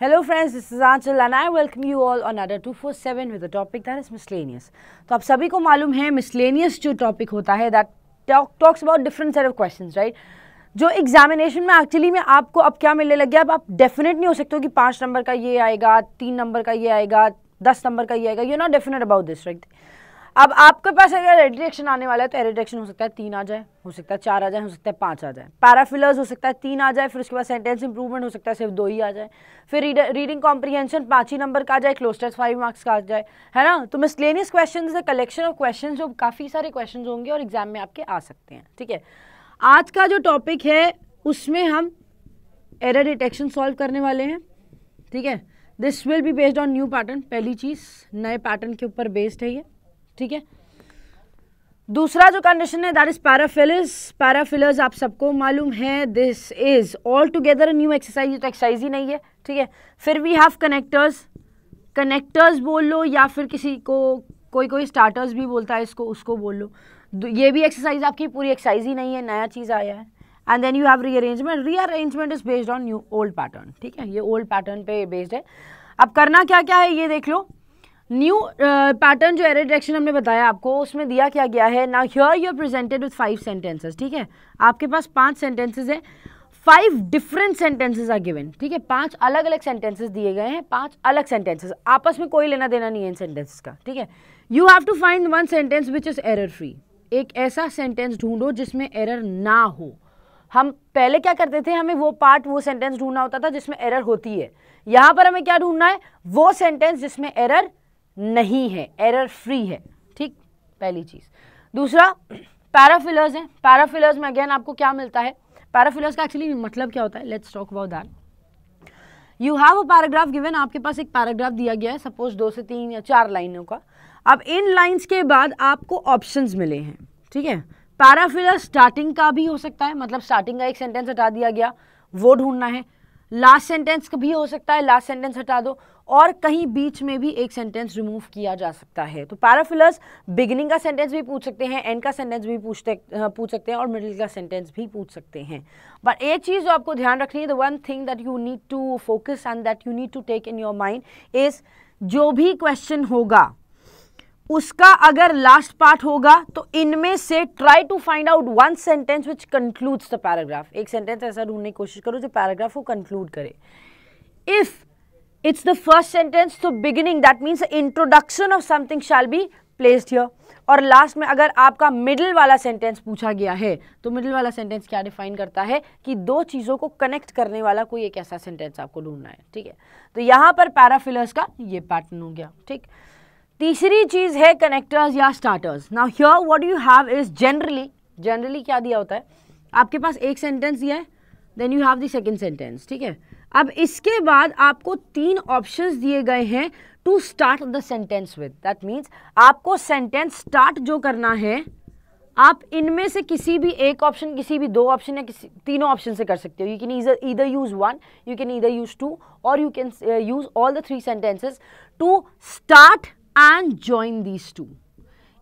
Hello friends, this is Anchal and I welcome you all on Adda247 with a topic that is miscellaneous. तो आप सभी को मालूम है miscellaneous जो topic होता है that talks about different set of questions, right? जो एग्जामिनेशन में एक्चुअली में आपको अब क्या मिलने लग गया, अब आप डेफिनेट नहीं हो सकते हो कि 5 नंबर का ये आएगा, 3 नंबर का ये आएगा, 10 नंबर का ये आएगा. You not definite about this, right? अब आपके पास अगर एरर डिटेक्शन आने वाला है तो एरर डिटेक्शन हो सकता है 3 आ जाए, हो सकता है 4 आ जाए, हो सकता है 5 आ जाए. पैराफिलर्स हो सकता है 3 आ जाए, फिर उसके बाद सेंटेंस इंप्रूवमेंट हो सकता है सिर्फ 2 ही आ जाए, फिर रीडिंग कॉम्प्रीहेंशन 5 ही नंबर का आ जाए, क्लोज टेस्ट 5 मार्क्स का आ जाए, है ना. तो miscellaneous question is a collection of question जो काफ़ी सारे क्वेश्चन होंगे और एग्जाम में आपके आ सकते हैं. ठीक है, आज का जो टॉपिक है उसमें हम एरर डिटेक्शन सॉल्व करने वाले हैं. ठीक है, this will be based on new pattern. पहली चीज़, नए पैटर्न के ऊपर बेस्ड है ये. ठीक है, दूसरा जो कंडीशन है दैट इज पैराफिलर्स. पैराफिलर्स आप सबको मालूम है, this is all together new exercise. तो एक्सरसाइज ही नहीं है. ठीक है, फिर वी हैव कनेक्टर्स. कनेक्टर्स बोल लो या फिर किसी को कोई स्टार्टर्स भी बोलता है इसको, उसको बोल लो. ये भी एक्सरसाइज आपकी पूरी एक्सरसाइज ही नहीं है, नया चीज़ आया है. And then you have rearrangement. Rearrangement is based on new old pattern. ठीक है, ये ओल्ड पैटर्न पे बेस्ड है. अब करना क्या क्या है ये देख लो. न्यू पैटर्न जो एरर डिटेक्शन हमने बताया आपको, उसमें दिया क्या गया है. Now here you are presented with 5 sentences. ठीक है, आपके पास 5 सेंटेंसेस है. 5 डिफरेंट सेंटेंसेस आर गिवन. ठीक है, 5 अलग अलग सेंटेंसेस दिए गए हैं. 5 अलग सेंटेंसेस, आपस में कोई लेना देना नहीं है इन सेंटेंसेस का. ठीक है, you have to find one sentence which is error free. एक ऐसा सेंटेंस ढूंढो जिसमें एरर ना हो. हम पहले क्या करते थे, हमें वो पार्ट, वो सेंटेंस ढूंढना होता था जिसमें एरर होती है. यहां पर हमें क्या ढूंढना है, वो सेंटेंस जिसमें एरर नहीं है, एरर फ्री है. ठीक, पहली चीज. दूसरा, पैराफिलर्स है. पैराफिलर्स में अगेन आपको क्या मिलता है, पैराफिलर्स का एक्चुअली मतलब क्या होता है, let's talk about that. You have a paragraph given. आपके पास एक पैराग्राफ दिया गया है, सपोज 2 से 3 या 4 लाइनों का. अब इन लाइन्स के बाद आपको ऑप्शंस मिले हैं. ठीक है, पैराफिलर स्टार्टिंग का भी हो सकता है, मतलब स्टार्टिंग का एक सेंटेंस हटा दिया गया, वो ढूंढना है. लास्ट सेंटेंस का भी हो सकता है, लास्ट सेंटेंस हटा दो, और कहीं बीच में भी एक सेंटेंस रिमूव किया जा सकता है. तो पैराफिलर्स बिगिनिंग का सेंटेंस भी पूछ सकते हैं, एंड का सेंटेंस भी पूछ सकते हैं, और मिडिल का सेंटेंस भी पूछ सकते हैं. बट एक चीज़ जो आपको ध्यान रखनी है, the one thing that you need to focus and that you need to take in your mind is, जो भी क्वेश्चन होगा उसका अगर लास्ट पार्ट होगा तो इनमें से try to find out one sentence which concludes the paragraph. एक सेंटेंस ऐसा ढूंढने की कोशिश करो जो पैराग्राफ को कंक्लूड करे. If it's the first sentence, तो beginning that means introduction of something shall be placed here. और लास्ट में अगर आपका मिडिल वाला सेंटेंस पूछा गया है तो मिडिल वाला सेंटेंस क्या डिफाइन करता है कि दो चीज़ों को कनेक्ट करने वाला कोई एक ऐसा सेंटेंस आपको ढूंढना है. ठीक है, तो यहाँ पर पैराफिलर्स का ये पैटर्न हो गया. ठीक, तीसरी चीज है कनेक्टर्स या starters. Now here what you have is generally क्या दिया होता है, आपके पास एक सेंटेंस दिया है, then you have the second sentence. ठीक है, अब इसके बाद आपको 3 ऑप्शंस दिए गए हैं to start the sentence with. That means आपको सेंटेंस स्टार्ट जो करना है, आप इनमें से किसी भी एक ऑप्शन, किसी भी 2 ऑप्शन या किसी तीनों ऑप्शन से कर सकते हो. You can either use 1, you can either use 2, और you can use all the 3 sentences to start and join these 2.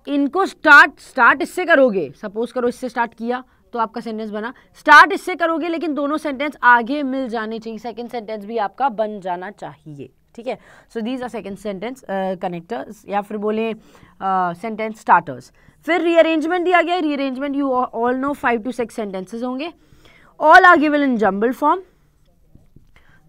इनको स्टार्ट इससे करोगे, सपोज करो इससे स्टार्ट किया तो आपका सेंटेंस बना. स्टार्ट इससे करोगे लेकिन दोनों सेंटेंस आगे मिल जाने चाहिए, सेकंड सेंटेंस भी आपका बन जाना चाहिए. ठीक है, so these are second sentence connectors या फिर बोले सेंटेंस स्टार्टर्स. फिर रीअरेंजमेंट दिया गया है. Rearrangement you all know 5 to 6 sentences होंगे. All are given in jumbled form.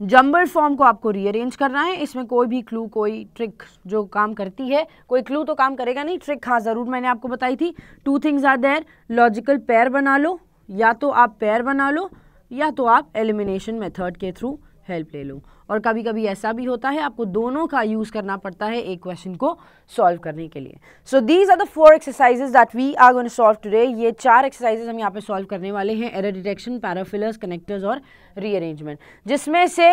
Jumbled form को आपको रीअरेंज करना है. इसमें कोई भी क्लू, कोई ट्रिक जो काम करती है, कोई क्लू तो काम करेगा नहीं, ट्रिक हाँ ज़रूर मैंने आपको बताई थी. 2 things are there. Logical pair बना लो, या तो आप पेयर बना लो या तो आप एलिमिनेशन मेथड के थ्रू हेल्प ले लो. और कभी कभी ऐसा भी होता है आपको दोनों का यूज़ करना पड़ता है एक क्वेश्चन को सॉल्व करने के लिए. So these are the 4 exercises that we are going to solve today. ये 4 एक्सरसाइजेज हम यहाँ पे सॉल्व करने वाले हैं. एरर डिटेक्शन, पैराफिलर्स, कनेक्टर्स और रीअरेंजमेंट, जिसमें से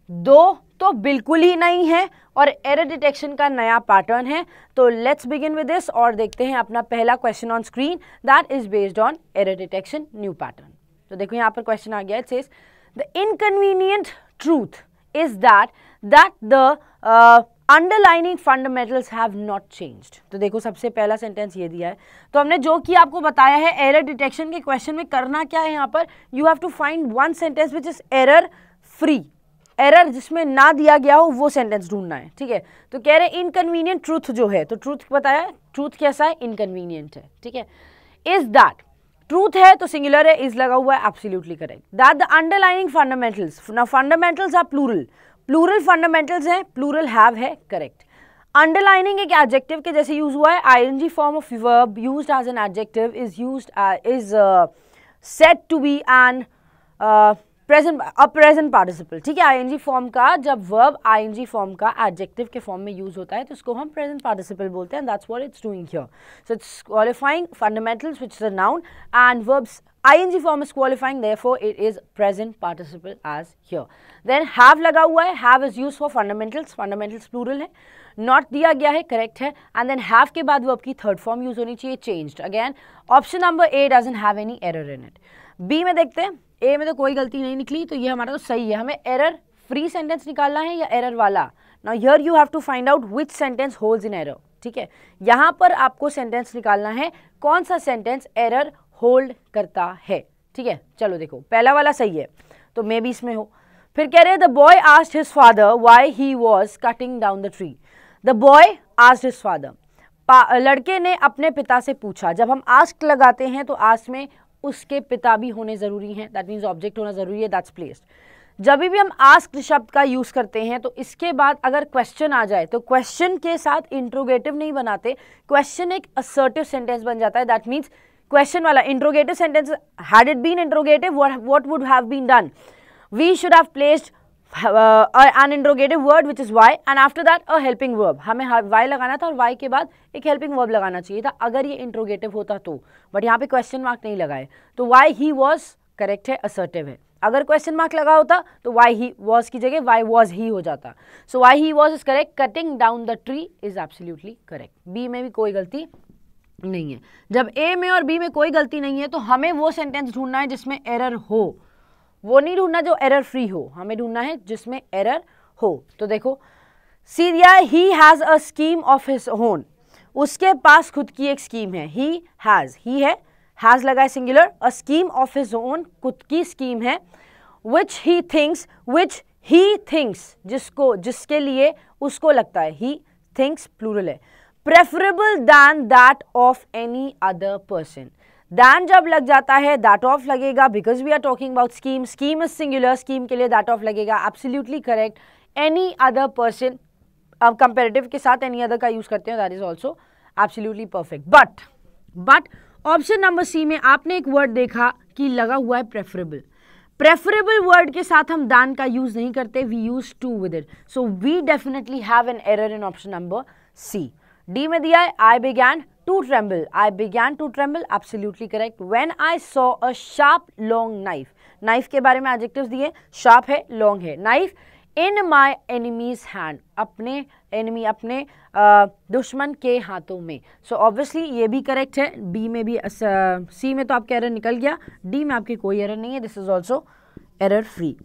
2 तो बिल्कुल ही नहीं है और एरर डिटेक्शन का नया पैटर्न है. तो लेट्स बिगिन विद दिस और देखते हैं अपना पहला question on screen that is based on error detection new pattern. तो देखो यहाँ पर क्वेश्चन आ गया. It says the inconvenient truth is that the underlying fundamentals have not changed. तो देखो सबसे पहला सेंटेंस ये दिया है. तो हमने जो कि आपको बताया है एरर डिटेक्शन के क्वेश्चन में करना क्या है, यहाँ पर you have to find one sentence which is error free. Error जिसमें ना दिया गया हो वो सेंटेंस ढूंढना है, ठीक है। तो कह रहे इनकन्वीनियंट ट्रूथ जो है, तो ट्रूथ बताया, ट्रूथ कैसा है, इनकन्वीनियंट है, ठीक है। इज दैट, ट्रूथ है तो सिंगुलर है, इज लगा हुआ है, absolutely correct. That the underlining fundamentals, now fundamentals are plural, plural fundamentals है, प्लूरल हैव है, करेक्ट। अंडरलाइनिंग एक एडजेक्टिव के जैसे यूज हुआ है, ING form of verb used as an adjective is said to be an present participle, ठीक है। ING form का जब वर्ब आईएनजी फॉर्म का एडजेक्टिव के फॉर्म में यूज होता है तो उसको हम प्रेजेंट पार्टिसिपल बोलते हैं, that's what it's doing here. So it's qualifying fundamentals which is a noun and verbs ing form is qualifying, therefore it is present participle as here. Then have लगा हुआ है, have is used for fundamentals, fundamentals plural है, not दिया गया है, correct है, and then have के बाद verb की third form use होनी चाहिए, changed. Again option number A doesn't have any error in it. B में देखते हैं, A में तो कोई गलती नहीं निकली, तो ये हमारा तो सही है। हमें error free sentence निकालना है या error वाला। Now here you have to find out which sentence holds in error, ठीक है। यहाँ पर आपको sentence निकालना है कौन सा sentence error होल्ड करता है, ठीक है। चलो देखो, पहला वाला सही है तो मे भी इसमें हो। फिर कह रहे हैं the boy asked his father why he was cutting down the tree. The boy asked his father, लड़के ने अपने पिता से पूछा। जब हम आस्क लगाते हैं तो आस्क में उसके पिता भी होने जरूरी हैं, दैट मीन्स ऑब्जेक्ट होना जरूरी है, दैट्स प्लेस्ड। जब भी हम आस्क शब्द का यूज करते हैं तो इसके बाद अगर क्वेश्चन आ जाए तो क्वेश्चन के साथ इंट्रोगेटिव नहीं बनाते, क्वेश्चन एक असर्टिव सेंटेंस बन जाता है, दैट मीन्स क्वेश्चन वाला interrogative sentence, had it been interrogative what would have been done, we should have placed an interrogative word which is why and after that a helping verb. हमें why लगाना था और why के बाद एक helping verb लगाना चाहिए था अगर ये इंट्रोगेटिव होता तो, बट यहाँ पे क्वेश्चन मार्क नहीं लगाए तो why he was करेक्ट है, असर्टिव है। अगर क्वेश्चन मार्क लगा होता तो why he was की जगह why was he हो जाता। so why he was is correct, cutting down the tree is absolutely correct। B में भी कोई गलती नहीं है। जब ए में और बी में कोई गलती नहीं है तो हमें वो सेंटेंस ढूंढना है जिसमें एरर हो, वो नहीं ढूंढना जो एरर फ्री हो, हमें ढूंढना है जिसमें एरर हो। तो देखो सी दिया है, he has a scheme of his own, उसके पास खुद की एक स्कीम है। ही हैज, ही है, हैज लगा है singular, a scheme of his own, खुद की स्कीम है। विच ही थिंक्स, जिसको, जिसके लिए उसको लगता है, ही थिंक्स प्लूरल है। Preferable than that of any other person, than जब लग जाता है दैट ऑफ लगेगा because we are talking about scheme, scheme is singular, scheme के लिए दैट ऑफ लगेगा, absolutely correct. Any other person, अब कंपेरेटिव के साथ एनी अदर का यूज करते हैं, that is also absolutely perfect. But option number C में आपने एक वर्ड देखा कि लगा हुआ है प्रेफरेबल, प्रेफरेबल वर्ड के साथ हम दैन का यूज नहीं करते, we use to with it, so we definitely have an error in option number C. D में दिया है I began to tremble, I began to tremble, absolutely correct. When I saw a sharp long knife, knife के बारे में adjectives दिए, sharp है, long है, knife in my enemy's hand, अपने एनिमी, अपने दुश्मन के हाथों में। सो ऑब्वियसली ये भी करेक्ट है। बी में भी, सी में तो आपका एरर निकल गया, डी में आपकी कोई एरर नहीं है, this is also error free.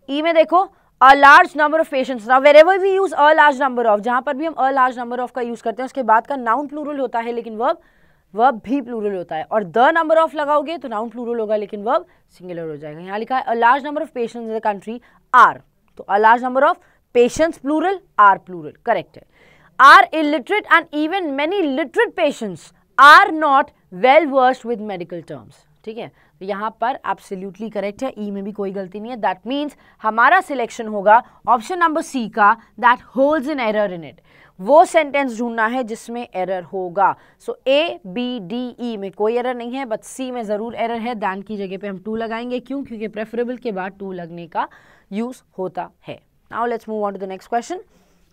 E में देखो a large number of patients, now wherever we use a large number of, जहाँ पर भी हम a large number of का यूज करते हैं उसके बाद का नाउन प्लूरल होता है लेकिन वर्ब भी प्लूरल होता है, और द नंबर ऑफ लगाओगे तो नाउन प्लूरल होगा लेकिन वर्ब सिंगुलर हो जाएगा। यहाँ लिखा है a large number of patients in the country are, तो a large number of patients plural, are plural, correct है। are illiterate and even many literate patients are not well versed with medical terms, ठीक है, तो यहाँ पर absolutely correct है। ई में भी कोई गलती नहीं है, दैट मीन्स हमारा सिलेक्शन होगा ऑप्शन नंबर सी का, that holds N error in it, वो सेंटेंस ढूंढना है जिसमें एरर होगा। सो ए बी डी ई में कोई एरर नहीं है, बट सी में जरूर एरर है, दैन की जगह पे हम टू लगाएंगे, क्यों, क्योंकि प्रेफरेबल के बाद टू लगने का यूज होता है। Now let's move on to the next question,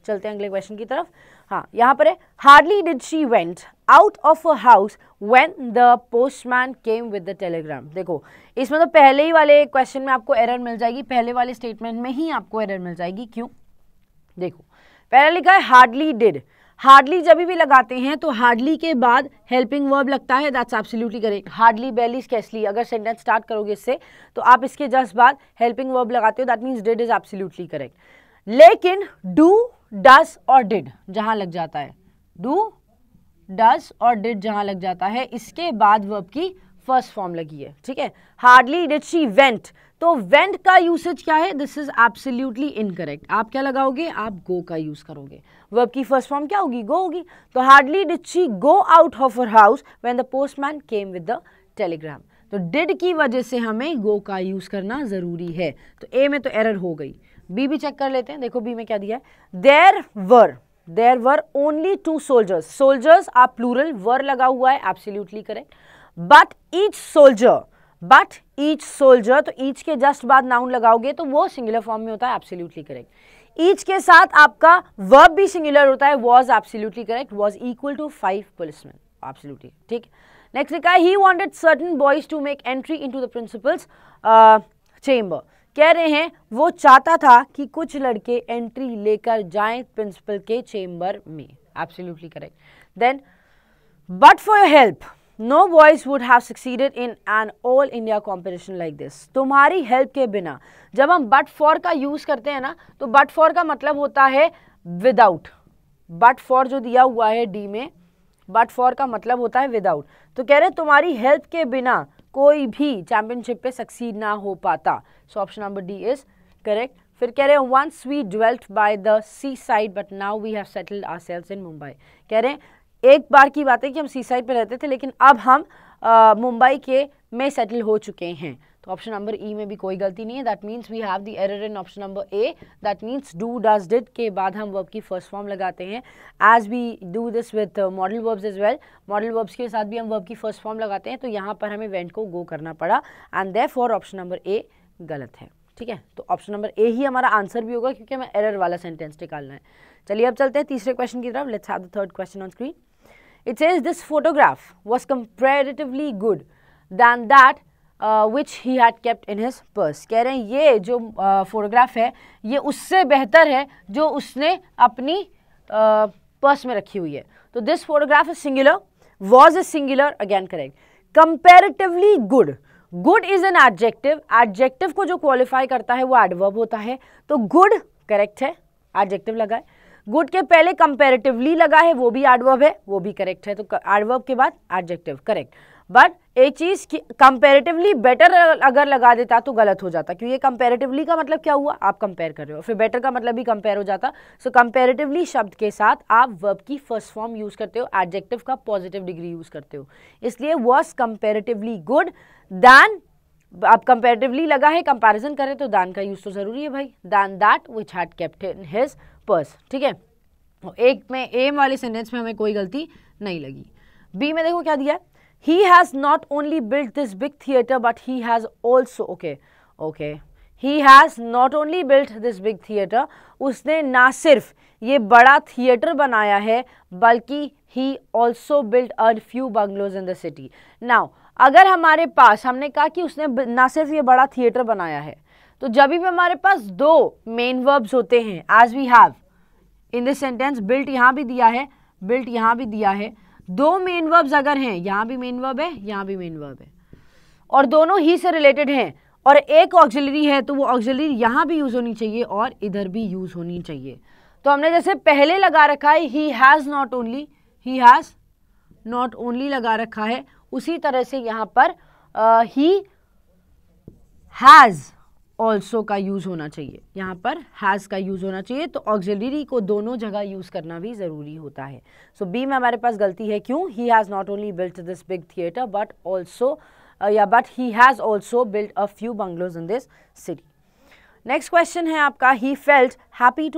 चलते हैं अगले क्वेश्चन की तरफ। हाँ, यहाँ पर है hardly did she went out of a house when the postman came with the Telegram. देखो इसमें तो पहले ही वाले क्वेश्चन में आपको एरर मिल जाएगी, पहले वाले स्टेटमेंट में ही आपको एरर मिल जाएगी। क्यों, देखो पहले लिखा है हार्डली डिड, हार्डली जब भी लगाते हैं तो हार्डली के बाद हेल्पिंग वर्ब लगता है, that's absolutely correct. Hardly, बैरली, scarcely, अगर सेंटेंस स्टार्ट करोगे इससे तो आप इसके जस्ट बाद हेल्पिंग वर्ब लगाते हो, that means did is absolutely correct. लेकिन डू, डज और डिड जहां लग जाता है, डू, डज और डिड जहां लग जाता है, इसके बाद वर्ब की फर्स्ट फॉर्म लगी है, ठीक है। हार्डली डिड शी वेंट, तो वेंट का यूसेज क्या है, दिस इज एब्सोल्युटली इनकरेक्ट। आप क्या लगाओगे, आप गो का यूज करोगे। वर्ब की फर्स्ट फॉर्म क्या होगी, गो होगी। तो hardly did she go out of her house when the postman came with the Telegram. तो डिड की वजह से हमें गो का यूज करना जरूरी है। तो ए में तो एरर हो गई। बी भी चेक कर लेते हैं, देखो बी में क्या दिया है, there were only 2 soldiers. Soldiers आप प्लूरल, वर लगा हुआ है, absolutely correct. But each soldier, तो ईच के जस्ट बाद नाउन लगाओगे तो वो सिंगुलर फॉर्म में होता है, एब्सोल्युटली करेक्ट। ईच के साथ आपका वर्ब भी सिंगुलर होता है, was absolutely correct, was equal to 5 policeman, absolutely ठीक। नेक्स्ट लिखा है, he wanted certain boys to make entry into the principal's chamber. कह रहे हैं वो चाहता था कि कुछ लड़के एंट्री लेकर जाएं प्रिंसिपल के चेंबर में, absolutely correct. Then but for your help no boys would have succeeded in an all India competition like this. तुम्हारी हेल्प के बिना, जब हम बट फॉर का यूज करते हैं ना, तो बट फॉर का मतलब होता है विदाउट। बट फॉर जो दिया हुआ है डी में, बट फॉर का मतलब होता है विदाउट। तो कह रहे हैं तुम्हारी हेल्प के बिना कोई भी चैंपियनशिप पे सक्सीड ना हो पाता। So option number D is correct. फिर कह रहे हैं once we dwelt by the sea side but now we have settled ourselves in Mumbai. कह रहे हैं एक बार की बात है कि हम सी साइड पे रहते थे, लेकिन अब हम मुंबई के में सेटल हो चुके हैं। तो ऑप्शन नंबर ई में भी कोई गलती नहीं है। That means we have the error in option number A. That means do, does, did के बाद हम वर्ब की फर्स्ट फॉर्म लगाते हैं, as we do this with modal verbs as well. Modal verbs के साथ भी हम वर्ब की फर्स्ट फॉर्म लगाते हैं, तो यहाँ पर हमें वेंट को गो करना पड़ा, एंड देयरफॉर ऑप्शन नंबर ए गलत है, ठीक है। तो ऑप्शन नंबर ए ही हमारा आंसर भी होगा, क्योंकि हमें एरर वाला सेंटेंस निकालना है। चलिए अब चलते हैं तीसरे क्वेश्चन की तरफ। Let's have the third question on screen. It says this photograph was comparatively good than that which he had kept in his purse. कह रहे हैं ये जो फोटोग्राफ है ये उससे बेहतर है जो उसने अपनी पर्स में रखी हुई है। तो this photograph is singular, was is singular, again correct. Comparatively good, good is an adjective. Adjective को जो क्वालिफाई करता है वो एडवर्ब होता है, तो good करेक्ट है, एडजेक्टिव लगा है। गुड के पहले कंपैरेटिवली लगा है, वो भी एडवर्ब है, वो भी करेक्ट है। तो एडवर्ब के बाद एडजेक्टिव करेक्ट। बट एक चीज कंपैरेटिवली बेटर अगर लगा देता तो गलत हो जाता, क्योंकि कंपैरेटिवली का मतलब क्या हुआ, आप कंपेयर कर रहे हो, फिर बेटर का मतलब भी कंपेयर हो जाता। सो कंपैरेटिवली शब्द के साथ आप वर्ब की फर्स्ट फॉर्म यूज करते हो, एडजेक्टिव का पॉजिटिव डिग्री यूज करते हो, इसलिए वाज कंपैरेटिवली गुड दैन। अब कंपैरेटिवली लगा है, कंपैरिजन करें तो दैन का यूज तो जरूरी है भाई, than that which had kept in his purse, ठीक है। एक में ए वाले सेंटेंस में हमें कोई गलती नहीं लगी। बी में देखो क्या दिया है, he has not only built this big theater but he has also he has not only built this big theater, उसने ना सिर्फ ये बड़ा थिएटर बनाया है बल्कि he also built a few bungalows in the city. Now अगर हमारे पास, हमने कहा कि उसने ना सिर्फ ये बड़ा थिएटर बनाया है, तो जब भी हमारे पास दो मेन वर्ब्स होते हैं, as we have in this sentence, built यहाँ भी दिया है, बिल्ट यहाँ भी दिया है, दो मेन वर्ब्स अगर हैं, यहाँ भी मेन वर्ब है, यहाँ भी मेन वर्ब है, और दोनों ही से रिलेटेड हैं, और एक ऑक्सिलरी है, तो वो ऑक्सिलरी यहाँ भी यूज होनी चाहिए और इधर भी यूज होनी चाहिए। तो हमने जैसे पहले लगा रखा है ही हैज़ नॉट ओनली लगा रखा है, उसी तरह से यहाँ पर ही हैज़ ऑल्सो का यूज होना चाहिए, यहाँ पर हैज़ का यूज होना चाहिए। तो ऑक्सिलरी को दोनों जगह यूज करना भी जरूरी होता है। सो बी में हमारे पास गलती है, क्यों, he has not only built this big theatre but also but he has also built a few bungalows in this city. Next question है आपका, he felt happy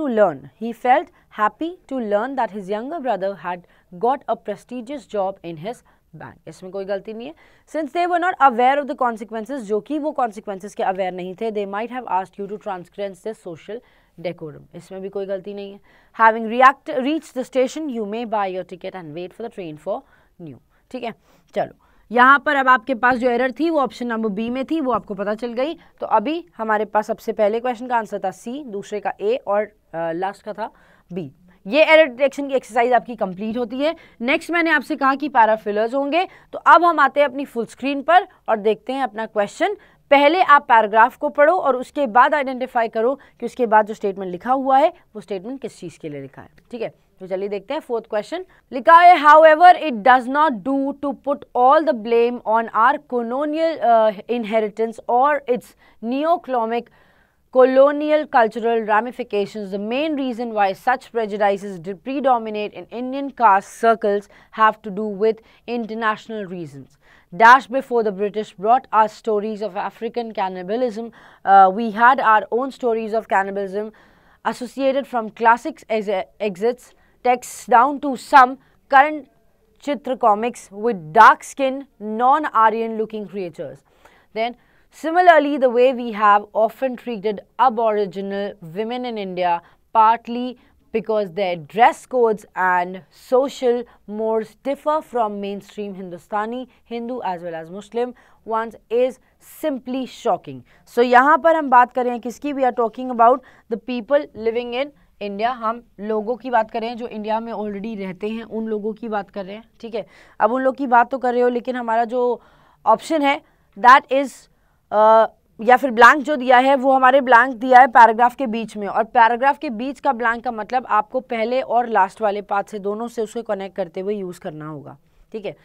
to learn that his younger brother had got a prestigious job in his bank. इसमें कोई गलती नहीं है। Since they were not aware of the consequences, जो कि वो कॉन्सिक्वेंसेज के अवेयर नहीं थे, they might have asked you to transgress this social decorum. इसमें भी कोई गलती नहीं है। Having reach the station you may buy your ticket and wait for the train for new. ठीक है, चलो यहाँ पर अब आपके पास जो एरर थी वो ऑप्शन नंबर बी में थी, वो आपको पता चल गई। तो अभी हमारे पास सबसे पहले क्वेश्चन का आंसर था सी, दूसरे का ए और लास्ट का था बी। ये एरर डिटेक्शन की एक्सरसाइज आपकी कंप्लीट होती है। नेक्स्ट मैंने आपसे कहा कि पैराफिलर्स होंगे, तो अब हम आते हैं अपनी फुल स्क्रीन पर और देखते हैं अपना क्वेश्चन। पहले आप पैराग्राफ को पढ़ो और उसके बाद आइडेंटिफाई करो कि उसके बाद जो स्टेटमेंट लिखा हुआ है वो स्टेटमेंट किस चीज़ के लिए लिखा है। ठीक है, तो चलिए देखते हैं फोर्थ क्वेश्चन। लिखा है however it does not do to put all the blame on our colonial inheritance or its neoclonic colonial cultural ramifications. The main reason why such prejudices predominate in Indian caste circles have to do with international reasons. Dash before the British brought us stories of African cannibalism, we had our own stories of cannibalism associated from classic exits texts down to some current chitra comics with dark-skinned, non-Aryan looking creatures. Then, similarly, the way we have often treated Aboriginal women in India, partly because their dress codes and social mores differ from mainstream Hindustani, Hindu as well as Muslim ones, is simply shocking. So, यहाँ पर हम बात कर रहे हैं किसकी? We are talking about the people living in India, हम लोगों की बात कर रहे हैं जो इंडिया में ऑलरेडी रहते हैं, उन लोगों की बात कर रहे हैं, ठीक है। अब उन लोग की बात तो कर रहे हो, लेकिन हमारा जो ऑप्शन है दैट इज या फिर ब्लैंक जो दिया है वो हमारे ब्लैंक दिया है पैराग्राफ के बीच में, और पैराग्राफ के बीच का ब्लैंक का मतलब आपको पहले और लास्ट वाले पार्ट से दोनों से उसको कनेक्ट करते हुए यूज करना होगा, ठीक है।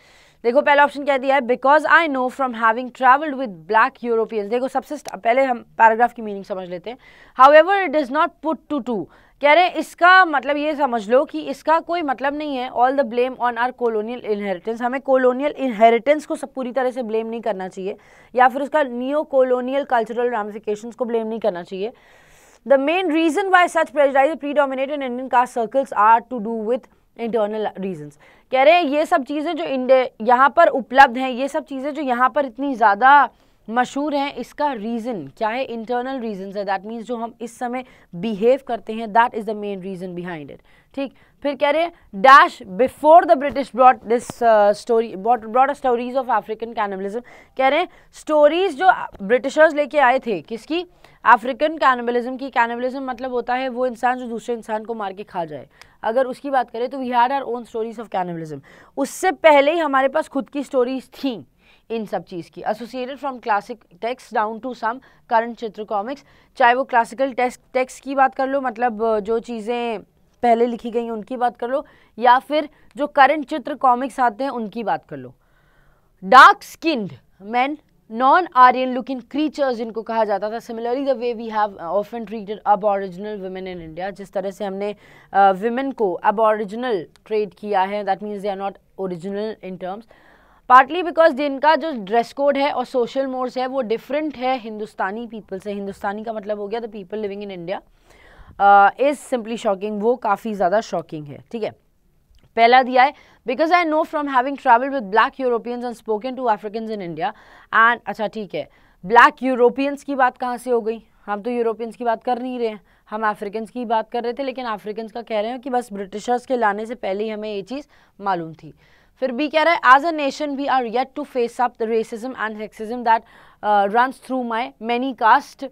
देखो पहला ऑप्शन क्या दिया है, because I know from having travelled with black Europeans. देखो सबसे पहले हम पैराग्राफ की मीनिंग समझ लेते हैं। However it is not put to कह रहे हैं इसका मतलब ये समझ लो कि इसका कोई मतलब नहीं है all the blame on our colonial inheritance, हमें कॉलोनियल इनहेरिटेंस को सब पूरी तरह से ब्लेम नहीं करना चाहिए, या फिर उसका नियो कॉलोनियल कल्चरल रामिफिकेशंस को ब्लेम नहीं करना चाहिए। The main reason why such prejudice predominate in Indian caste circles are to do with internal reasons. कह रहे हैं ये सब चीज़ें जो यहाँ पर उपलब्ध हैं, ये सब चीज़ें जो यहाँ पर इतनी ज़्यादा मशहूर हैं, इसका रीज़न क्या है? इंटरनल रीजंस है। दैट मीन्स जो हम इस समय बिहेव करते हैं, that is the main reason behind it, ठीक। फिर कह रहे हैं dash before the British brought this story brought stories of African cannibalism. कह रहे हैं स्टोरीज जो ब्रिटिशर्स लेके आए थे, किसकी? अफ्रीकन कैनिबलिज्म की। कैनिबलिज्म मतलब होता है वो इंसान जो दूसरे इंसान को मार के खा जाए। अगर उसकी बात करें तो we had our own stories of cannibalism. उससे पहले ही हमारे पास खुद की स्टोरीज थी इन सब चीज़ की, associated from classic text down to some current Chitra comics. चाहे वो क्लासिकल टेक्स्ट की बात कर लो, मतलब जो चीज़ें पहले लिखी गई उनकी बात कर लो, या फिर जो करंट चित्र कॉमिक्स आते हैं उनकी बात कर लो। Dark skinned man, non Aryan looking creatures जिनको कहा जाता था। Similarly the way we have often treated aboriginal women in India, जिस तरह से हमने वुमेन को अबॉरिजिनल ट्रेड किया है, that means they are not original in terms. Partly because जिनका जो ड्रेस कोड है और सोशल मोड्स है वो डिफरेंट है हिंदुस्तानी पीपल से। हिंदुस्तानी का मतलब हो गया the people living in India, is simply shocking, वो काफ़ी ज़्यादा शॉकिंग है, ठीक है। पहला दिया है because I know from having travelled with black Europeans and spoken to Africans in India and. अच्छा ठीक है, ब्लैक यूरोपियंस की बात कहाँ से हो गई? हम तो यूरोपियंस की बात कर नहीं रहे हैं, हम अफ्रीकन्स की बात कर रहे थे, लेकिन अफ्रीकन्स का कह रहे हैं कि बस ब्रिटिशर्स के लाने से पहले ही हमें ये चीज़ मालूम थी। फिर भी कह रहा है as a nation we are yet to face up the racism and sexism that runs through my many caste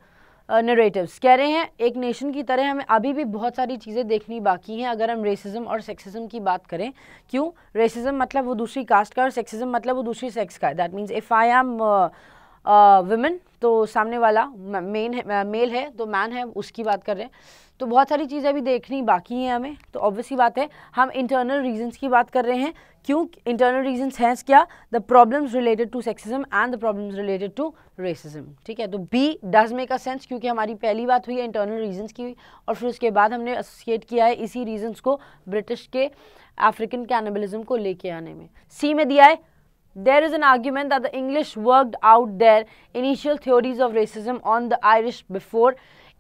narratives. कह रहे हैं एक नेशन की तरह हमें अभी भी बहुत सारी चीज़ें देखनी बाकी हैं अगर हम रेसिज्म और सेक्सिज्म की बात करें। क्यों? रेसिज्म मतलब वो दूसरी कास्ट का और सेक्सिज्म मतलब वो दूसरी सेक्स का। That means if I am women तो सामने वाला मेल है तो मैन है, उसकी बात कर रहे हैं। तो बहुत सारी चीज़ें अभी देखनी बाकी हैं हमें। तो ऑब्वियसली बात है हम इंटरनल रीजंस की बात कर रहे हैं। क्यों इंटरनल रीजंस हैं? क्या? The problems related to sexism and the problems related to racism, ठीक है। तो B does make a sense, क्योंकि हमारी पहली बात हुई है इंटरनल रीजंस की और फिर उसके बाद हमने एसोसिएट किया है इसी रीजंस को ब्रिटिश के अफ्रीकन कैनिबलिज्म को लेके आने में। सी में दिया है there is an argument that the English worked out their initial theories of racism on the Irish before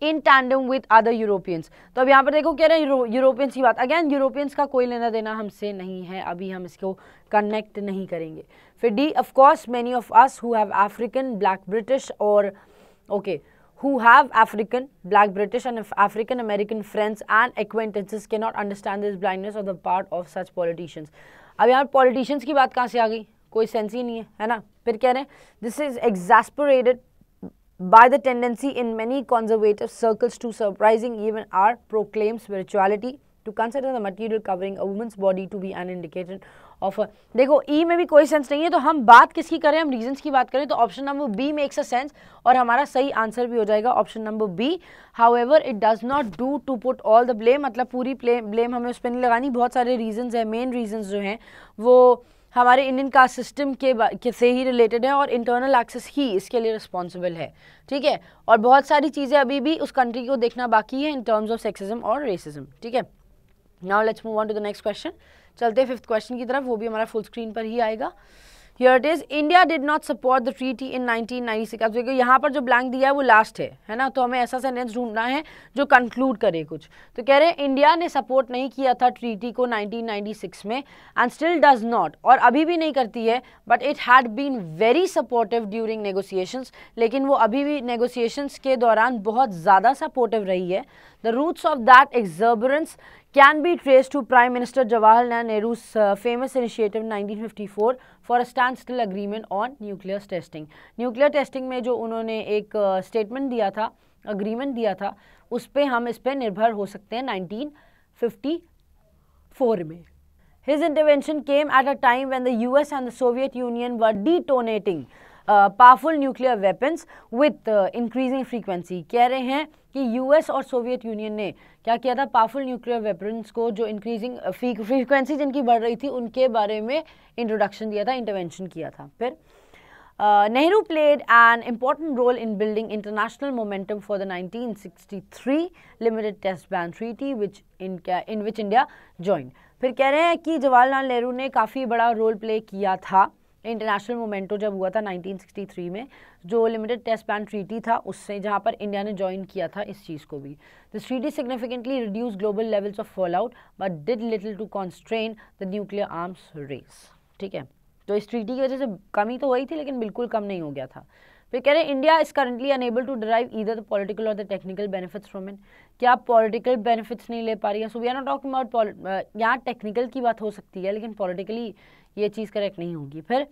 in tandem with other Europeans। तो अब यहाँ पर देखो कह रहे हैं यूरोपियंस की बात। अगेन यूरोपियंस का कोई लेना देना हमसे नहीं है, अभी हम इसको कनेक्ट नहीं करेंगे। फिर D of course many of us who have African black British और okay who have African, Black, British and African American friends and acquaintances cannot understand this blindness on the part of such politicians। अब यहाँ politicians की बात कहाँ से आ गई? कोई sense ही नहीं है ना। फिर कह रहे हैं this is exasperated by the tendency in many conservative circles to surprising even our proclaimed spirituality to consider the material covering a woman's body to be an indication of देखो ई में भी कोई सेंस नहीं है, तो हम बात किसकी करें, हम रीजंस की बात करें, तो option number B makes a sense और हमारा सही आंसर भी हो जाएगा option number B. However it does not do to put all the blame, मतलब पूरी ब्लेम हमें उस पर नहीं लगानी। बहुत सारे रीजंस हैं, मेन रीजंस जो हैं वो हमारे इंडियन कास्ट सिस्टम के से ही रिलेटेड है और इंटरनल एक्सेस ही इसके लिए रिस्पॉन्सिबल है, ठीक है। और बहुत सारी चीज़ें अभी भी उस कंट्री को देखना बाकी है इन टर्म्स ऑफ सेक्सिज्म और रेसिज्म, ठीक है। Now let's move on to the next question. चलते हैं 5th क्वेश्चन की तरफ, वो भी हमारा फुल स्क्रीन पर ही आएगा। Here it is, India did not support the treaty in 1996। अब देखिए यहाँ पर जो ब्लैंक दिया है वो लास्ट है ना, तो हमें ऐसा सेंटेंस ढूंढना है जो कंक्लूड करे कुछ। तो कह रहे हैं इंडिया ने सपोर्ट नहीं किया था ट्रीटी को 1996 में एंड स्टिल डज नॉट, और अभी भी नहीं करती है, but it had been very supportive during negotiations, लेकिन वो अभी भी नेगोशिएशंस के दौरान बहुत ज़्यादा सपोर्टिव रही है। The roots of that exuberance can be traced to Prime Minister Jawaharlal Nehru's famous initiative 1954 for a standstill agreement on nuclear testing। Nuclear testing में जो उन्होंने एक स्टेटमेंट दिया था, अग्रीमेंट दिया था, उस पर हम इस पर निर्भर हो सकते हैं 1954 में। His intervention came at a time when the US and the Soviet Union were detonating powerful nuclear weapons with increasing frequency. कह रहे हैं कि यूएस और सोवियत यूनियन ने क्या किया था, पावरफुल न्यूक्लियर वेपन्स को जो इंक्रीजिंग फ्रीक्वेंसी जिनकी बढ़ रही थी उनके बारे में इंट्रोडक्शन दिया था, इंटरवेंशन किया था। फिर Nehru played an important role in building international momentum for the 1963 Limited Test Ban Treaty, in which India joined। फिर कह रहे हैं कि जवाहरलाल नेहरू ने काफ़ी बड़ा रोल प्ले किया था इंटरनेशनल मोमेंटो जब हुआ था 1963 में, जो लिमिटेड टेस्ट बैन ट्रीटी था उससे, जहां पर इंडिया ने ज्वाइन किया था इस चीज़ को भी। This treaty significantly reduce global levels of fallout but did little to constrain the nuclear arms race, ठीक है। तो इस ट्रीटी की वजह से कमी तो हुई थी लेकिन बिल्कुल कम नहीं हो गया था। फिर कह रहे हैं India is currently unable to derive either the political or the technical benefits from it. क्या आप पॉलिटिकल बेनिफिट्स नहीं ले पा रही है? So we are not talking about, यहाँ टेक्निकल की बात हो सकती है लेकिन पॉलिटिकली ये चीज़ करेक्ट नहीं होगी। फिर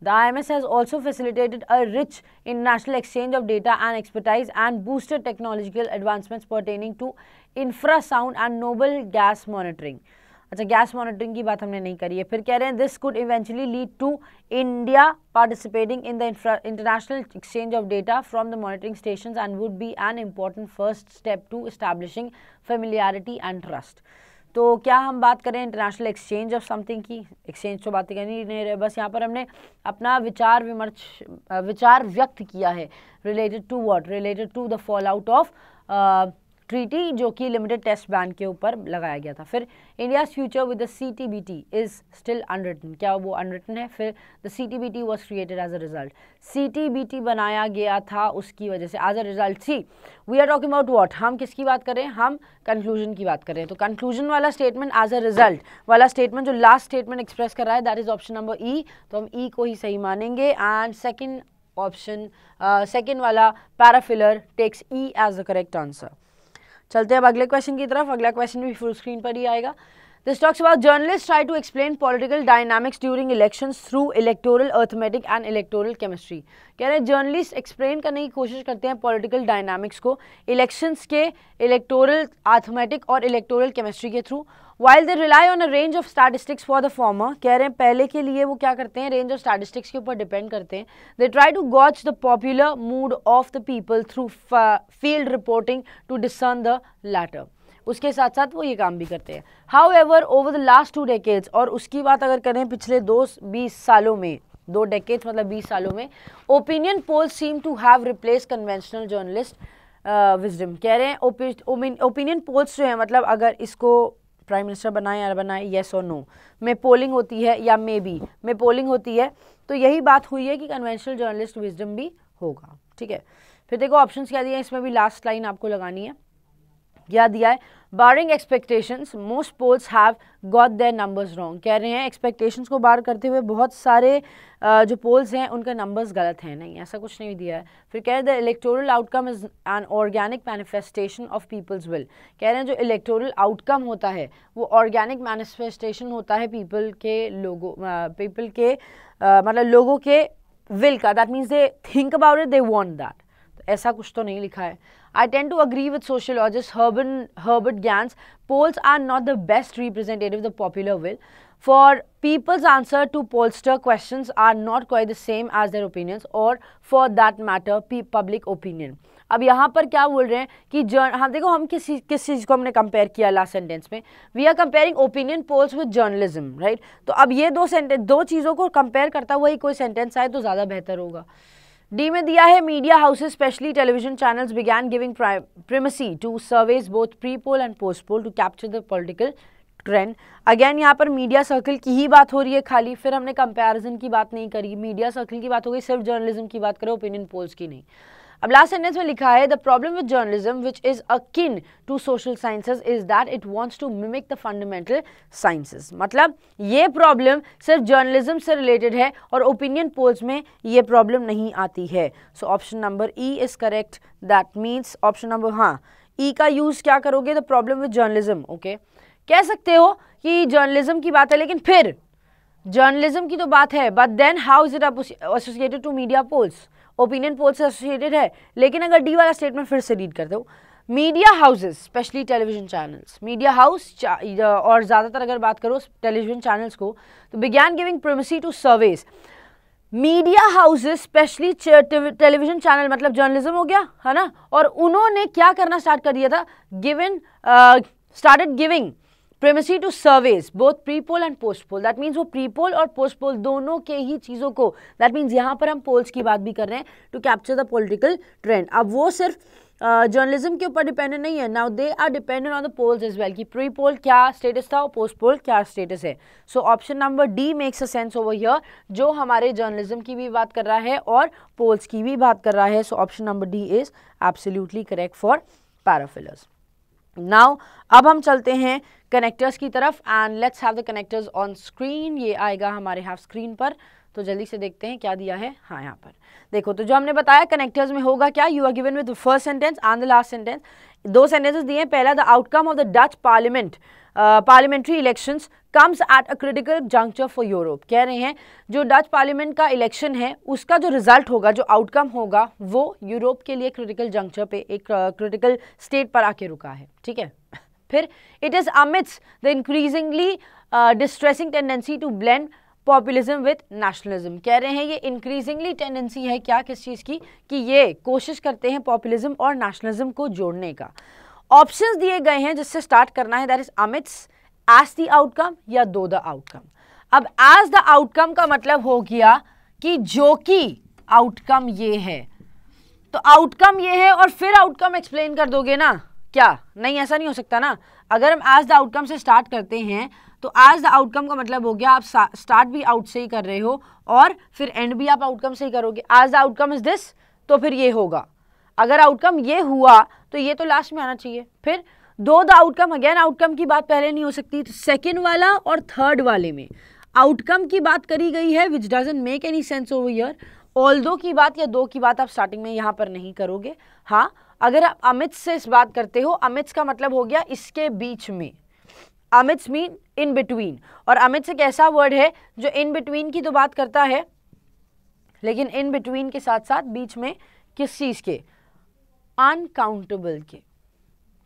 The IMS has also facilitated a rich international exchange of data and expertise and boosted technological advancements pertaining to infrasound and noble gas monitoring। अच्छा, गैस मॉनिटरिंग की बात हमने नहीं करी है। फिर कह रहे हैं this could eventually lead to India participating in the international exchange of data from the monitoring stations and would be an important first step to establishing familiarity and trust. तो क्या हम बात करें इंटरनेशनल एक्सचेंज ऑफ समथिंग की? Exchange तो बातें करनी नहीं रहे, बस यहाँ पर हमने अपना विचार व्यक्त किया है related to what, related to the fall out of treaty जो कि लिमिटेड टेस्ट बैन के ऊपर लगाया गया था। फिर India's future with the CTBT is still unwritten, क्या वो अनरिटन है? फिर the CTBT was created as a result, CTBT बनाया गया था उसकी वजह से, as a result. See we are talking about what, हम किसकी बात कर रहे हैं? हम कंक्लूजन की बात कर रहे हैं। तो कंक्लूजन वाला स्टेटमेंट, एज अ रिजल्ट वाला स्टेटमेंट जो लास्ट स्टेटमेंट एक्सप्रेस कर रहा है, दैट इज ऑप्शन नंबर ई। तो हम ई को ही सही मानेंगे एंड सेकेंड ऑप्शन, सेकेंड वाला parafiller takes E as the correct answer. चलते हैं अब अगले क्वेश्चन की तरफ। अगला क्वेश्चन भी फुल स्क्रीन पर ही आएगा। This talks about journalist try to explain political dynamics during elections through electoral arithmetic and electoral chemistry. कह रहे हैं जर्नलिस्ट एक्सप्लेन करने की कोशिश करते हैं पॉलिटिकल डायनामिक्स को इलेक्शंस के इलेक्टोरल अर्थमेटिक और इलेक्टोरल केमिस्ट्री के through. While they rely on a range of statistics for the former, कह रहे हैं पहले के लिए वो क्या करते हैं, रेंज ऑफ स्टैटिस्टिक्स के ऊपर डिपेंड करते हैं। They try to gauge the popular mood of the people through field reporting to discern the latter। उसके साथ साथ वो ये काम भी करते हैं। However, over the last 2 decades, और उसकी बात अगर करें पिछले 20 सालों में, 2 decades मतलब 20 सालों में, opinion polls seem to have replaced conventional journalist wisdom। कह रहे हैं opinion polls जो है, मतलब अगर इसको प्राइम मिनिस्टर बनाए या बनाए, येस और नो में पोलिंग होती है या मे बी में पोलिंग होती है, तो यही बात हुई है कि कन्वेंशनल जर्नलिस्ट विजडम भी होगा, ठीक है। फिर देखो ऑप्शंस क्या दिए हैं, इसमें भी लास्ट लाइन आपको लगानी है। क्या दिया है, barring expectations most polls have got their numbers wrong. कह रहे हैं एक्सपेक्टेशंस को बार करते हुए बहुत सारे जो पोल्स हैं उनका नंबर्स गलत हैं। नहीं, ऐसा कुछ नहीं दिया है। फिर कह रहे हैं the electoral outcome is an organic manifestation of people's will. कह रहे हैं जो इलेक्टोरल आउटकम होता है वो ऑर्गेनिक मैनिफेस्टेशन होता है पीपल के मतलब लोगों के विल का। That means they think about it, they want that. ऐसा कुछ तो नहीं लिखा है। I tend to agree with sociologist Herbert Gans. Polls are not the best representative of the popular will. For people's answer to pollster questions are not quite the same as their opinions or for that matter public opinion. अब यहाँ पर क्या बोल रहे हैं कि हाँ देखो, हम किस चीज़ को हमने कंपेयर किया लास्ट सेंटेंस में, we are comparing opinion polls with journalism, right. तो अब ये दो चीज़ों को कंपेयर करता हुआ ही कोई सेंटेंस आए तो ज़्यादा बेहतर होगा. डी में दिया है media houses specially television channels began giving primacy to surveys both pre poll and post poll to capture the political trend. Again यहाँ पर मीडिया सर्कल की ही बात हो रही है खाली, फिर हमने कंपैरिजन की बात नहीं करी, मीडिया सर्कल की बात हो गई, सिर्फ जर्नलिज्म की बात करें, ओपिनियन पोल्स की नहीं. अब लास्ट सेंटेंस में लिखा है the problem with journalism which is akin to social sciences is that it wants to mimic the fundamental sciences. मतलब ये प्रॉब्लम सिर्फ जर्नलिज्म से रिलेटेड है और ओपिनियन पोल्स में ये प्रॉब्लम नहीं आती है. So option number E is correct. That means option number, हाँ, ई का यूज क्या करोगे, the problem with journalism. Okay, कह सकते हो कि जर्नलिज्म की बात है, लेकिन फिर जर्नलिज्म की तो बात है, but then how is it associated to media polls, opinion polls से एसोसिएटेड है. लेकिन अगर डी वाला स्टेटमेंट फिर से रीड करते हो, media houses specially television channels, media house और ज़्यादातर अगर बात करो टेलीविजन चैनल्स को, तो began giving primacy to surveys. Media houses specially television channel मतलब जर्नलिज्म हो गया, है ना, और उन्होंने क्या करना स्टार्ट कर दिया था, started giving primacy to surveys both pre-poll and post-poll. That means वो pre-poll और post-poll दोनों के ही चीज़ों को, that means यहाँ पर हम polls की बात भी कर रहे हैं to capture the political trend. अब वो सिर्फ जर्नलिज्म के ऊपर डिपेंडेंट नहीं है, now they are dependent on the polls as well, कि प्री पोल क्या स्टेटस था और पोस्ट पोल क्या स्टेटस है. So option number D makes a sense over here, जो हमारे जर्नलिज्म की भी बात कर रहा है और पोल्स की भी बात कर रहा है. So option number D is absolutely correct for parafillers. Now अब हम चलते हैं कनेक्टर्स की तरफ and let's have the connectors on screen. ये आएगा हमारे हाफ स्क्रीन पर, तो जल्दी से देखते हैं क्या दिया है. हाँ, यहाँ पर देखो, तो जो हमने बताया कनेक्टर्स में होगा क्या, you are given with the first sentence and the last sentence. दो सेंटेंसेस दिए हैं. पहला, the outcome of the Dutch parliamentary elections comes at a critical juncture for Europe. कह रहे हैं जो डच पार्लियामेंट का इलेक्शन है उसका जो रिजल्ट होगा, जो आउटकम होगा, वो यूरोप के लिए क्रिटिकल जंक्चर पे, एक क्रिटिकल स्टेट पर आके रुका है. ठीक है. फिर it is omits the increasingly distressing tendency to blend populism with nationalism. कह रहे हैं ये इंक्रीजिंगली टेंडेंसी है क्या, किस चीज़ की, कि ये कोशिश करते हैं पॉपुलिज्म और नेशनलिज्म को जोड़ने का. ऑप्शंस दिए गए हैं जिससे स्टार्ट करना है, that is omits, as the outcome या दो द आउटकम. अब एज द आउटकम का मतलब हो गया कि जो कि आउटकम ये है, तो आउटकम ये है और फिर आउटकम एक्सप्लेन कर दोगे ना, क्या नहीं, ऐसा नहीं हो सकता ना. अगर हम एज द आउटकम से स्टार्ट करते हैं तो एज द आउटकम का मतलब हो गया आप स्टार्ट भी आउट से ही कर रहे हो और फिर एंड भी आप आउटकम से ही करोगे. As the outcome is this, तो फिर ये होगा. अगर आउटकम ये हुआ तो ये तो लास्ट में आना चाहिए. फिर दो द आउटकम, अगेन आउटकम की बात पहले नहीं हो सकती, तो सेकेंड वाला और थर्ड वाले में आउटकम की बात करी गई है विच doesn't make any sense over here. Although की बात या दो की बात आप स्टार्टिंग में यहाँ पर नहीं करोगे. हाँ, अगर आप अमिट्स से इस बात करते हो, अमिट्स का मतलब हो गया इसके बीच में, अमिट्स मीन इन बिटवीन, और अमिट्स एक ऐसा वर्ड है जो इन बिटवीन की तो बात करता है, लेकिन इन बिटवीन के साथ साथ बीच में किस चीज के, अनकाउंटेबल के.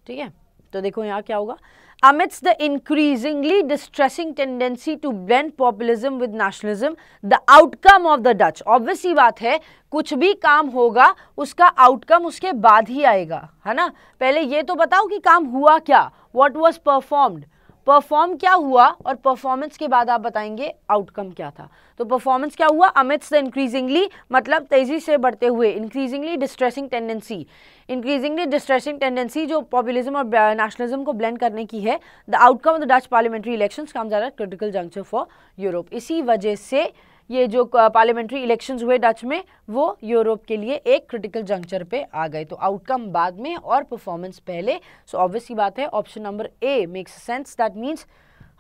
ठीक है. तो देखो यहाँ क्या होगा, amidst the increasingly distressing tendency to blend populism with nationalism, the outcome of the Dutch. obvious सी बात है, कुछ भी काम होगा उसका आउटकम उसके बाद ही आएगा, है ना. पहले ये तो बताओ कि काम हुआ क्या, what was performed, परफॉर्म क्या हुआ, और परफॉर्मेंस के बाद आप बताएंगे आउटकम क्या था. तो परफॉर्मेंस क्या हुआ, अमिट्स द इंक्रीजिंगली मतलब तेजी से बढ़ते हुए, increasingly distressing tendency, increasingly distressing tendency जो पॉपुलिज्म और नेशनलिज्म को ब्लेंड करने की है. The outcome of the Dutch parliamentary elections comes at a critical juncture for Europe. इसी वजह से ये जो पार्लियामेंट्री इलेक्शंस हुए डच में, वो यूरोप के लिए एक क्रिटिकल जंक्चर पे आ गए. तो आउटकम बाद में और परफॉर्मेंस पहले. सो ऑब्वियस सी बात है, option number A makes sense. That means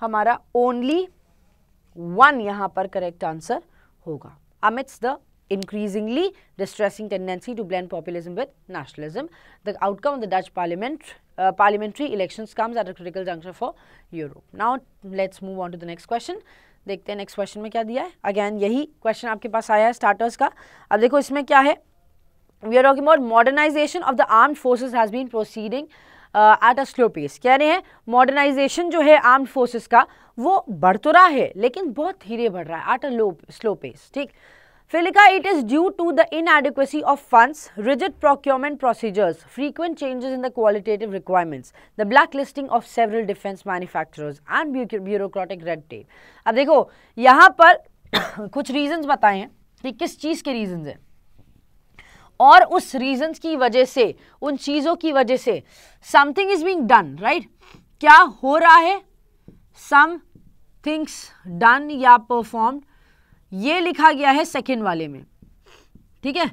हमारा ओनली वन यहाँ पर करेक्ट आंसर होगा. Amidst the increasingly distressing tendency to blend populism with nationalism, the outcome of the Dutch parliamentary elections comes at a critical juncture for Europe. Now let's move on to the next question. देखते हैं next question में क्या दिया है. Again यही question आपके पास आया है स्टार्टर्स का. अब देखो इसमें क्या है, we are talking about modernisation of the armed forces has been proceeding at a slow pace. कह रहे हैं मॉडर्नाइजेशन जो है आर्म्ड फोर्सेस का वो बढ़ तो रहा है लेकिन बहुत धीरे बढ़ रहा है, एट अ स्लो पेस। ठीक, फिर लिखा it is due to the inadequacy of funds, rigid procurement procedures, frequent changes in the qualitative requirements, the blacklisting of several defense manufacturers and bureaucratic red tape। अब देखो यहाँ पर कुछ reasons बताए हैं कि किस चीज के रीजंस हैं और उस रीजंस की वजह से, उन चीजों की वजह से something is being done, right. क्या हो रहा है, सम थिंग्स डन या परफॉर्म्ड, ये लिखा गया है सेकेंड वाले में, ठीक है।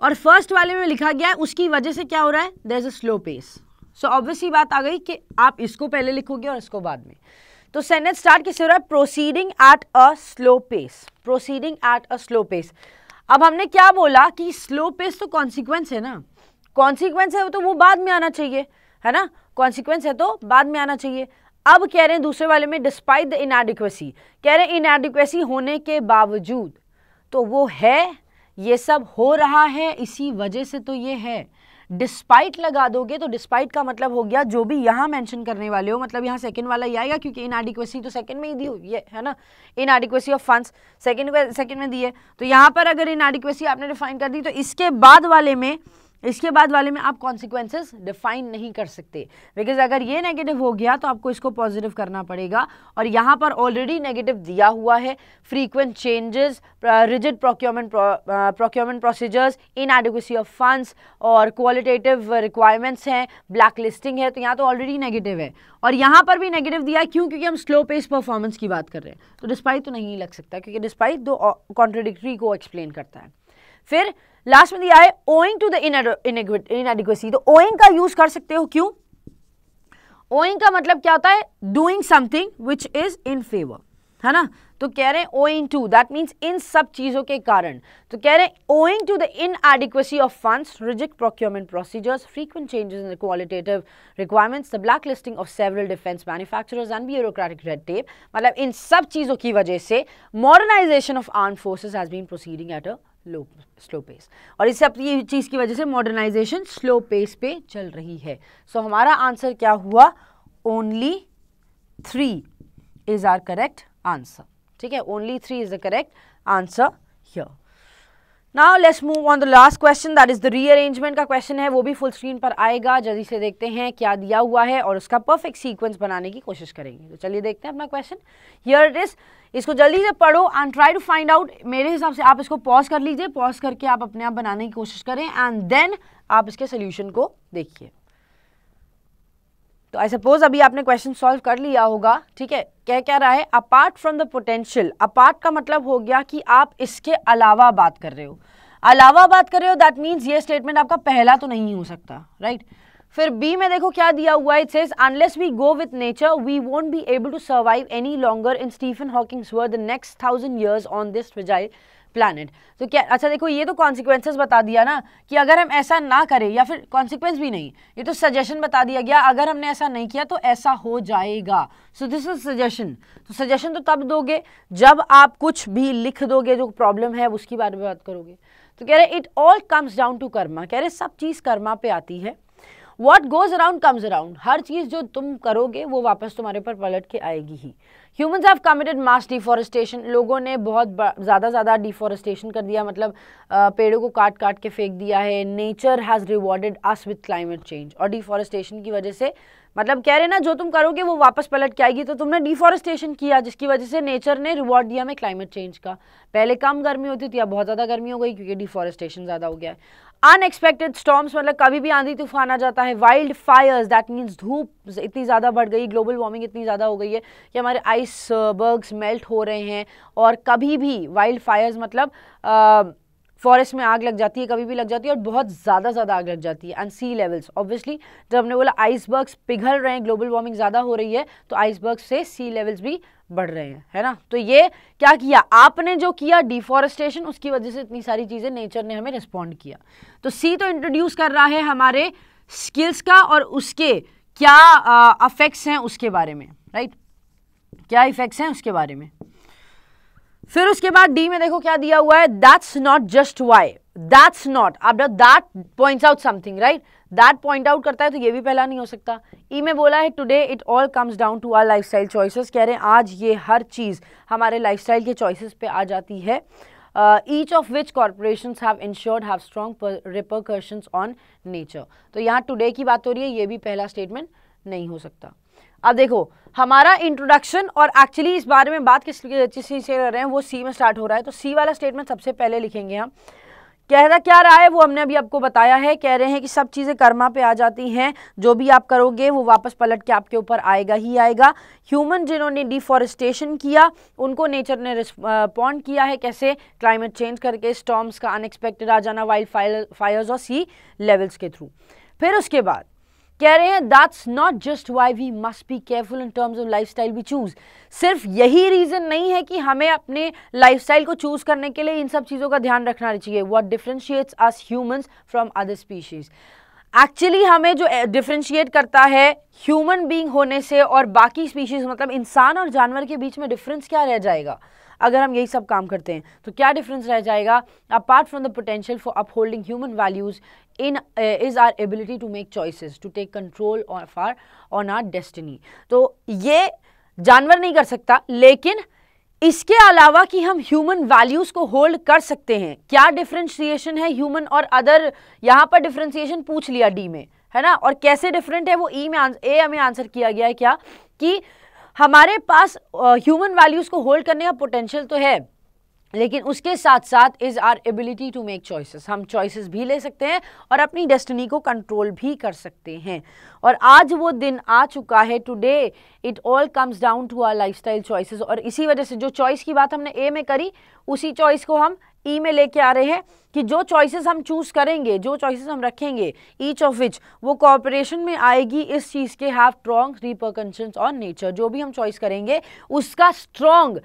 और फर्स्ट वाले में लिखा गया है उसकी वजह से क्या हो रहा है, there is a slow pace. So obviously बात आ गई कि आप इसको पहले लिखोगे और इसको बाद में। तो सेंटेंस स्टार्ट किससे हो रहा है, proceeding at a slow pace, proceeding at a slow pace. अब हमने क्या बोला कि स्लो पेस तो कॉन्सिक्वेंस है ना, कॉन्सिक्वेंस है तो वो बाद में आना चाहिए, है ना, कॉन्सिक्वेंस है तो बाद में आना चाहिए। अब कह रहे हैं दूसरे वाले में डिस्पाइट द inadequacy, कह रहे हैं inadequacy होने के बावजूद, तो वो है, ये सब हो रहा है इसी वजह से तो ये है। डिस्पाइट लगा दोगे तो डिस्पाइट का मतलब हो गया जो भी यहाँ मेंशन करने वाले हो, मतलब यहाँ सेकंड वाला ही आएगा क्योंकि inadequacy तो सेकंड में ही दी हुई है ना, inadequacy ऑफ फंड्स सेकंड में दी है। तो यहाँ पर अगर inadequacy आपने डिफाइन कर दी तो इसके बाद वाले में आप कॉन्सिक्वेंसेस डिफाइन नहीं कर सकते, बिकॉज अगर ये नेगेटिव हो गया तो आपको इसको पॉजिटिव करना पड़ेगा। और यहाँ पर ऑलरेडी नेगेटिव दिया हुआ है, frequent changes, rigid procurement procedures, inadequacy of funds और क्वालिटेटिव रिक्वायरमेंट्स हैं, ब्लैक लिस्टिंग है, तो यहाँ तो ऑलरेडी नेगेटिव है। और यहाँ पर भी नेगेटिव दिया है, क्यों, क्योंकि हम स्लो पेस परफॉर्मेंस की बात कर रहे हैं, तो डिस्पाइट तो नहीं लग सकता क्योंकि डिस्पाइट दो कॉन्ट्रडिक्टरी को एक्सप्लेन करता है। फिर लास्ट में दिया है ओइंग टू द inadequacy, तो ओइंग का यूज कर सकते हो, क्यों, ओइंग का मतलब क्या होता है, doing something which is in favour, है ना। तो कह रहे हैं ओइंग टू, दैट मीन्स इन सब चीजों के कारण। तो कह रहे हैं owing to the inadequacy of funds, rigid procurement procedures, frequent changes in the qualitative requirements, the black listing of several defence manufacturers and bureaucratic red tape, मतलब इन सब चीजों की वजह से modernisation of armed forces has been proceeding at a slow pace, और इस सब चीज की वजह से मॉडर्नाइजेशन स्लो पेस पे चल रही है। सो हमारा आंसर क्या हुआ, only 3 is our correct answer, ठीक है, only 3 is the correct answer here. Now let's move on the last question, that is the rearrangement का क्वेश्चन है, वो भी फुल स्क्रीन पर आएगा। जल्दी से देखते हैं क्या दिया हुआ है और उसका परफेक्ट सीक्वेंस बनाने की कोशिश करेंगे। तो चलिए देखते हैं अपना क्वेश्चन, हियर इट इज। इसको जल्दी से पढ़ो and try to find out. मेरे हिसाब से आप इसको पॉज कर लीजिए, पॉज करके आप अपने आप बनाने की कोशिश करें एंड देन आप इसके सोल्यूशन को देखिए। तो आई सपोज अभी आपने क्वेश्चन सॉल्व कर लिया होगा, ठीक है। क्या रहा है, apart from the potential, apart का मतलब हो गया कि आप इसके अलावा बात कर रहे हो, अलावा बात कर रहे हो, दैट मीन्स ये स्टेटमेंट आपका पहला तो नहीं हो सकता, राइट। फिर बी में देखो क्या दिया हुआ है, it says unless we go with nature we won't be able to survive any longer in Stephen Hawking's word the next 1000 years on this fragile planet. तो क्या, अच्छा देखो ये तो कॉन्सिक्वेंसेस बता दिया ना कि अगर हम ऐसा ना करें, या फिर कॉन्सिक्वेंस भी नहीं, ये तो सजेशन बता दिया गया, अगर हमने ऐसा नहीं किया तो ऐसा हो जाएगा। So this is suggestion. तो सजेशन तो तब दोगे जब आप कुछ भी लिख दोगे जो प्रॉब्लम है उसकी बारे में बात करोगे। तो कह रहे it all comes down to karma, कह रहे सब चीज कर्मा पे आती है। What goes around comes around, हर चीज जो तुम करोगे वो वापस तुम्हारे पर पलट के आएगी ही। Humans have committed mass deforestation, लोगों ने बहुत ज़्यादा डिफॉरेस्टेशन कर दिया, मतलब पेड़ों को काट काट के फेंक दिया है। Nature has rewarded us with climate change, और डिफॉरेस्टेशन की वजह से, मतलब कह रहे ना जो तुम करोगे वो वापस पलट के आएगी। तो तुमने डिफॉरेस्टेशन किया जिसकी वजह से नेचर ने रिवॉर्ड दिया हमें क्लाइमेट चेंज का। पहले कम गर्मी होती थी, अब बहुत ज़्यादा गर्मी हो गई क्योंकि डिफॉरेस्टेशन ज़्यादा हो गया है। अनएक्सपेक्टेड स्टॉर्म्स, मतलब कभी भी आंधी तूफान आ जाता है। वाइल्ड फायर्स, दैट मीन्स धूप इतनी ज़्यादा बढ़ गई, ग्लोबल वार्मिंग इतनी ज़्यादा हो गई है कि हमारे आइसबर्ग्स मेल्ट हो रहे हैं। और कभी भी वाइल्ड फायर्स मतलब फॉरेस्ट में आग लग जाती है, कभी भी लग जाती है और बहुत ज़्यादा आग लग जाती है। एंड सी लेवल्स, ऑब्वियसली जब हमने बोला आइसबर्ग्स पिघल रहे हैं, ग्लोबल वार्मिंग ज़्यादा हो रही है, तो आइसबर्ग्स से सी लेवल्स भी बढ़ रहे हैं, है ना। तो ये क्या किया आपने, जो किया डिफॉरेस्टेशन, उसकी वजह से इतनी सारी चीज़ें नेचर ने हमें रिस्पॉन्ड किया। तो सी तो इंट्रोड्यूस कर रहा है हमारे स्किल्स का और उसके क्या अफेक्ट्स हैं उसके बारे में, राइट, क्या इफेक्ट्स हैं उसके बारे में। फिर उसके बाद डी में देखो क्या दिया हुआ है, that's not just why, that's not, अब that points out something, right, that point out करता है तो ये भी पहला नहीं हो सकता। ई में बोला है today it all comes down to our lifestyle choices, कह रहे हैं आज ये हर चीज़ हमारे लाइफस्टाइल के चॉइसेस पे आ जाती है। Each of which corporations have insured have strong repercussions on nature, तो यहाँ टुडे की बात हो रही है, ये भी पहला स्टेटमेंट नहीं हो सकता। अब देखो हमारा इंट्रोडक्शन और एक्चुअली इस बारे में बात किस चीज़ से कर रहे हैं वो सी में स्टार्ट हो रहा है, तो सी वाला स्टेटमेंट सबसे पहले लिखेंगे हम। कहना क्या रहा है वो हमने अभी आपको बताया है, कह रहे हैं कि सब चीज़ें कर्मा पे आ जाती हैं, जो भी आप करोगे वो वापस पलट के आपके ऊपर आएगा ही आएगा। ह्यूमन जिन्होंने डिफॉरेस्टेशन किया उनको नेचर ने रिस्पॉन्ड किया है, कैसे, क्लाइमेट चेंज करके, स्टॉर्म्स का अनएक्सपेक्टेड आ जाना, वाइल्ड फायर्स और सी लेवल्स के थ्रू। फिर उसके बाद कह रहे हैं that's not just why we must be careful in terms of lifestyle we choose, सिर्फ यही रीजन नहीं है कि हमें अपने लाइफस्टाइल को चूज करने के लिए इन सब चीज़ों का ध्यान रखना चाहिए। What differentiates us humans from other species, actually हमें जो डिफरेंशिएट करता है ह्यूमन बीइंग होने से और बाकी स्पीशीज मतलब इंसान और जानवर के बीच में डिफरेंस क्या रह जाएगा अगर हम यही सब काम करते हैं, तो क्या डिफरेंस रह जाएगा, apart from the potential for upholding human values in is our ability to make choices to take control on our destiny. तो ये जानवर नहीं कर सकता, लेकिन इसके अलावा कि हम ह्यूमन वैल्यूज को होल्ड कर सकते हैं, क्या डिफरेंशिएशन है ह्यूमन और अदर, यहाँ पर डिफरेंशिएशन पूछ लिया डी में, है ना, और कैसे डिफरेंट है वो ई में ए में आंसर किया गया है, क्या कि हमारे पास ह्यूमन वैल्यूज को होल्ड करने का पोटेंशियल तो है, लेकिन उसके साथ साथ is our ability to make choices, हम चॉइसेस भी ले सकते हैं और अपनी डेस्टिनी को कंट्रोल भी कर सकते हैं। और आज वो दिन आ चुका है, today it all comes down to our lifestyle choices, और इसी वजह से जो चॉइस की बात हमने ए में करी उसी चॉइस को हम ई में लेके आ रहे हैं कि जो चॉइसेस हम चूज करेंगे, जो चॉइसेस हम रखेंगे, ईच ऑफ विच वो कॉर्पोरेशन में आएगी इस चीज़ के have strong repercussions on nature, जो भी हम चॉइस करेंगे उसका स्ट्रॉन्ग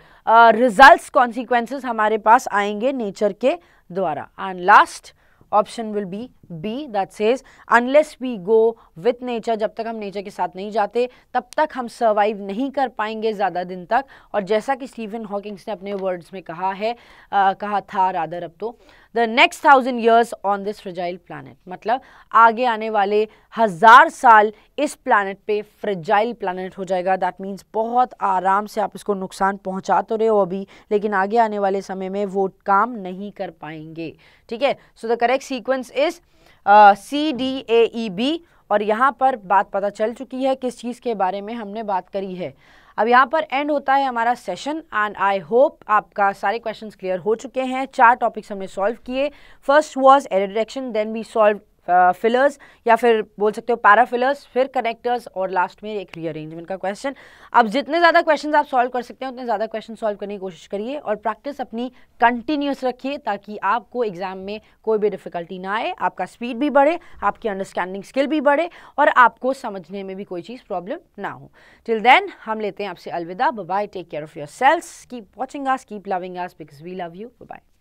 रिजल्ट्स कॉन्सिक्वेंसेस हमारे पास आएंगे नेचर के द्वारा। And last option will be B, that says unless we go with nature, जब तक हम नेचर के साथ नहीं जाते तब तक हम सर्वाइव नहीं कर पाएंगे ज़्यादा दिन तक। और जैसा कि स्टीफन हॉकिंग्स ने अपने वर्ड्स में कहा है, कहा था रादर, अब तो the next 1000 years on this fragile planet, मतलब आगे आने वाले 1000 साल इस प्लानट पे फ्रेजाइल प्लानट हो जाएगा। दैट मीन्स बहुत आराम से आप इसको नुकसान पहुंचा तो रहे हो अभी, लेकिन आगे आने वाले समय में वो काम नहीं कर पाएंगे, ठीक है। So the correct sequence is CDAEB, और यहाँ पर बात पता चल चुकी है किस चीज़ के बारे में हमने बात करी है। अब यहाँ पर एंड होता है हमारा सेशन, एंड आई होप आपका सारे क्वेश्चंस क्लियर हो चुके हैं। 4 टॉपिक्स हमने सॉल्व किए। First was error detection, then we solve fillers या फिर बोल सकते हो पैराफिलर्स, फिर कनेक्टर्स, और लास्ट में एक रीअरेंजमेंट का क्वेश्चन। अब जितने ज़्यादा क्वेश्चंस आप सॉल्व कर सकते हैं उतने ज़्यादा क्वेश्चन सॉल्व करने की कोशिश करिए, और प्रैक्टिस अपनी कंटिन्यूस रखिए ताकि आपको एग्जाम में कोई भी डिफिकल्टी ना आए, आपका स्पीड भी बढ़े, आपकी अंडरस्टैंडिंग स्किल भी बढ़े, और आपको समझने में भी कोई चीज़ प्रॉब्लम ना हो। टिल देन हम लेते हैं आपसे अलविदा। Bye bye, take care of yourselves, keep watching us, keep loving us because we love you. Bye bye.